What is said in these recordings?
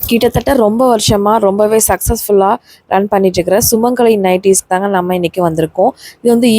கிட்டத்தட்ட ரொம்ப வருஷமா ரொம்பவே சக்ஸஸ்ஃபுல்லா ரன் பண்ணிட்டுருக்கிற சுமங்கலி நைட்டீஸ்க்கு தாங்க நம்ம இன்னைக்கு வந்திருக்கோம். இது வந்து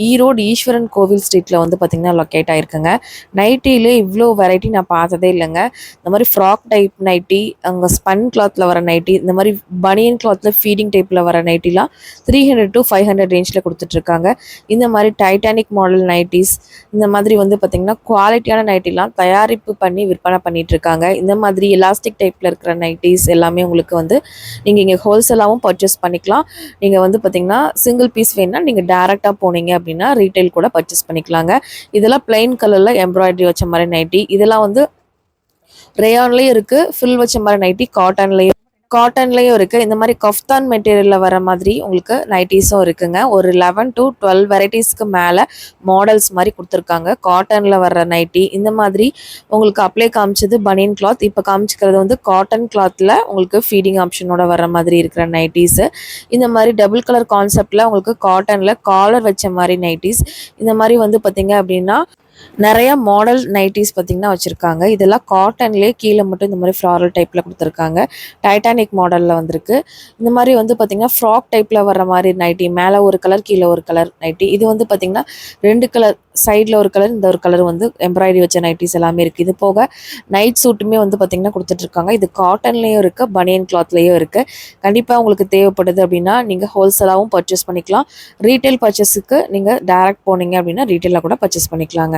ஈரோடு ஈஸ்வரன் கோவில் ஸ்ட்ரீட்ல வந்து பார்த்தீங்கன்னா லொக்கேட் ஆயிருக்குங்க. நைட்டிலே இவ்ளோ வெரைட்டி நான் பார்த்ததே இல்லங்க. இந்த மாரி ஃப்ராக் டைப் நைட்டி, அங்க ஸ்பன் கிளாத்ல வர நைட்டி, இந்த மாரி பனியன் கிளாத்ல ஃபீடிங் டைப்ல வர நைட்டிலாம் 300 to 500 ரேஞ்ச்ல குடுத்துட்ருக்காங்க. இந்த மாரி டைட்டானிக் மாடல் நைட்டீஸ், இந்த மாதிரி வந்து பார்த்தீங்கன்னா குவாலிட்டியான நைட்டிலாம் தயாரிப்பு பண்ணி விற்பனை பண்ணிட்டுருக்காங்க. இந்த மாதிரி எலாஸ்டிக் டைப்ல இருக்கிற நைட்டீஸ் எல்லாமே உங்களுக்கு வந்து நீங்க இங்க ஹோல்சேலாவும் பர்ச்சேஸ் பண்ணிக்கலாம். நீங்க வந்து பார்த்தீங்கன்னா சிங்கிள் பீஸ் வேணும்னா நீங்க டைரக்ட்டா போனீங்க அப்படின்னா ரீட்டைல் கூட பர்ச்சேஸ் பண்ணிக்கலாங்க. இதெல்லாம் பிளைன் கலர்ல எம்ப்ராய்டரி வச்ச மாரி நைட்டி. இதெல்லாம் வந்து ரேயான்லயும் இருக்கு, ஃபில் வச்ச மாரி நைட்டி காட்டன்லயும் இருக்கு. இந்த மாரி கஃப்தான் மெட்டீரியல்ல வர மாதிரி உங்களுக்கு நைட்டீஸும் இருக்குங்க. ஒரு 11 to 12 வெரைட்டீஸ்க்கு மேல மாடல்ஸ் மாரி குடுத்துருக்காங்க. காட்டன்ல வர்ற நைட்டி, இந்த மாதிரி உங்களுக்கு அப்ளை காமிச்சது பனியன் கிளாத். இப்ப காமிச்சுக்கிறது வந்து காட்டன் கிளாத்ல உங்களுக்கு ஃபீடிங் ஆப்ஷனோட வர மாதிரி இருக்கிற நைட்டீஸு. இந்த மாரி டபுள் கலர் கான்செப்ட்ல உங்களுக்கு காட்டன்ல காலர் வச்ச மாரி நைட்டீஸ். இந்த மாரி வந்து பார்த்தீங்க அப்படின்னா நெறைய மாடல் நைட்டீஸ் பார்த்தீங்கன்னா வச்சிருக்காங்க. இதெல்லாம் காட்டன்லேயே கீழ மட்டும் இந்த மாரி ஃப்ளாரல் டைப்ல குடுத்துருக்காங்க. டைட்டானிக் மாடல்ல வந்திருக்கு. இந்த மாரி வந்து பார்த்தீங்கன்னா, ஃப்ராக் டைப்ல வர்ற மாரி நைட்டி. மேல ஒரு கலர், கீழ ஒரு கலர் நைட்டி. இது வந்து பார்த்தீங்கன்னா, 2 கலர், சைட்ல ஒரு கலர், இந்த ஒரு கலர் வந்து எம்ப்ராய்டரி வச்ச நைட்டீஸ் எல்லாமே இருக்கு. இது போக நைட் சூட்டுமே வந்து பார்த்தீங்கன்னா குடுத்துட்ருக்காங்க. இது காட்டன்லேயும் இருக்கு, பனியன் கிளாத்லேயும் இருக்கு. கண்டிப்பா உங்களுக்கு தேவைப்படுது அப்படின்னா, நீங்க ஹோல்சேலாவும் பர்ச்சேஸ் பண்ணிக்கலாம். ரீட்டெயில் பர்ச்சேஸுக்கு நீங்க டைரக்ட் போனீங்க அப்படின்னா, ரீட்டெயில்ல கூட பர்ச்சேஸ் பண்ணிக்கலாங்க.